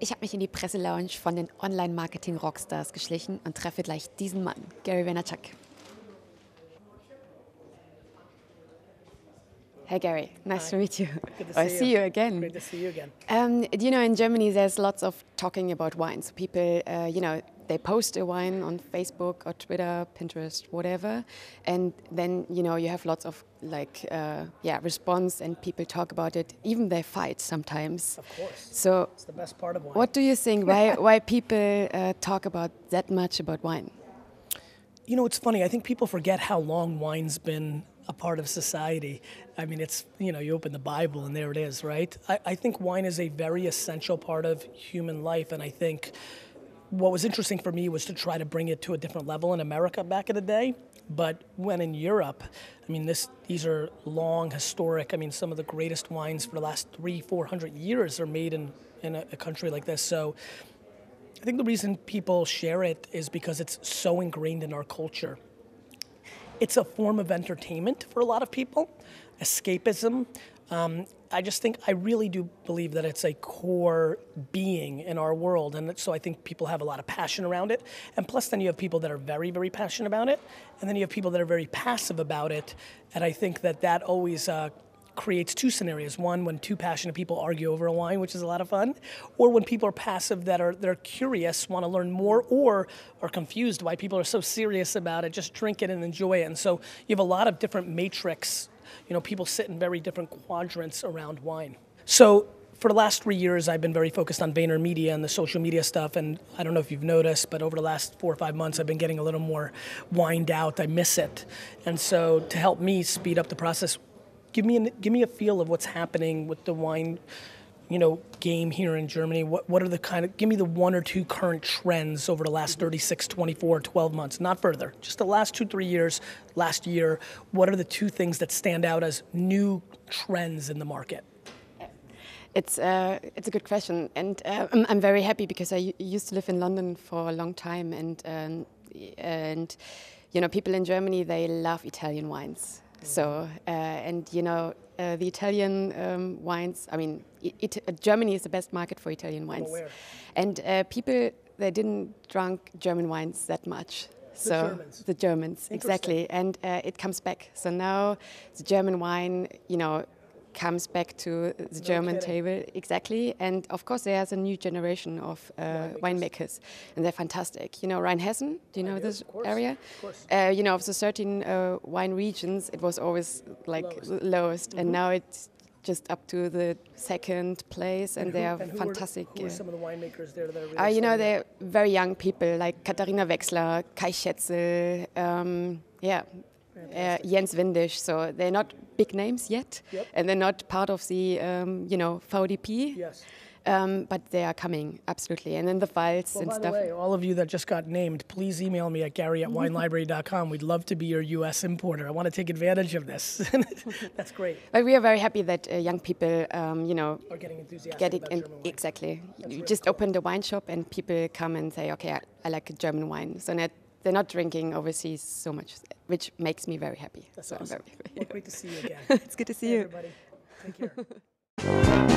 Ich habe mich in die Presselounge von den Online-Marketing-Rockstars geschlichen und treffe gleich diesen Mann, Gary Vaynerchuk. Hey Gary, nice to meet you. Good to see you again. Great to see you again. In Germany there's lots of talking about wine. So people, they post a wine on Facebook or Twitter, Pinterest, whatever, and then you have lots of response and people talk about it. Even they fight sometimes. Of course. So it's the best part of wine. What do you think? Why people talk about that much about wine? You know, it's funny. I think people forget how long wine's been a part of society. I mean, it's, you open the Bible and there it is, right? I think wine is a very essential part of human life, and I think what was interesting for me was to try to bring it to a different level in America back in the day. But when in Europe, I mean, these are long, historic, some of the greatest wines for the last 300-400 years are made in a country like this. So I think the reason people share it is because it's so ingrained in our culture. It's a form of entertainment for a lot of people, escapism. I really do believe that it's a core being in our world, and so I think people have a lot of passion around it. And plus then you have people that are very, very passionate about it, and then you have people that are very passive about it, and I think that always creates two scenarios. One, when two passionate people argue over a wine, which is a lot of fun, or when people are passive they're curious, want to learn more, or are confused why people are so serious about it, just drink it and enjoy it. And so you have a lot of different matrix. People sit in very different quadrants around wine. So for the last 3 years, I've been very focused on VaynerMedia and the social media stuff, and I don't know if you've noticed, but over the last 4 or 5 months, I've been getting a little more wined out. I miss it. And so to help me speed up the process, give me a feel of what's happening with the wine, game here in Germany. What are give me the 1 or 2 current trends over the last 36, 24, 12 months, not further, just the last 2-3 years, last year. What are the 2 things that stand out as new trends in the market? It's a good question, and I'm very happy because I used to live in London for a long time, and people in Germany, they love Italian wines. So, the Italian wines, Germany is the best market for Italian wines. I'm aware. And people, they didn't drink German wines that much. The Germans, exactly. And it comes back. So now the German wine, comes back to the German table, exactly. And of course, there's a new generation of winemakers, and they're fantastic. Rheinhessen, do you know this area? Of course. Of the 13 wine regions, it was always lowest, and now it's just up to the 2nd place, and they are fantastic. Who are some of the winemakers there that are really they're very young people like Katharina Wechsler, Kai Schätzel, Jens Windisch, so they're not big names yet, and they're not part of the, VDP, Yes. but they are coming, absolutely. And then the Pfalz and By stuff. the way, all of you that just got named, please email me at gary@winelibrary.com. We'd love to be your U.S. importer. I want to take advantage of this. That's great. But we are very happy that young people, are getting enthusiastic about German wine. Exactly. That's You really just cool. open the wine shop and people come and say, okay, I like a German wine. So they're not drinking overseas so much, which makes me very happy. That's so awesome. I'm very Well, great to see you again. It's good to see you. Everybody, take care.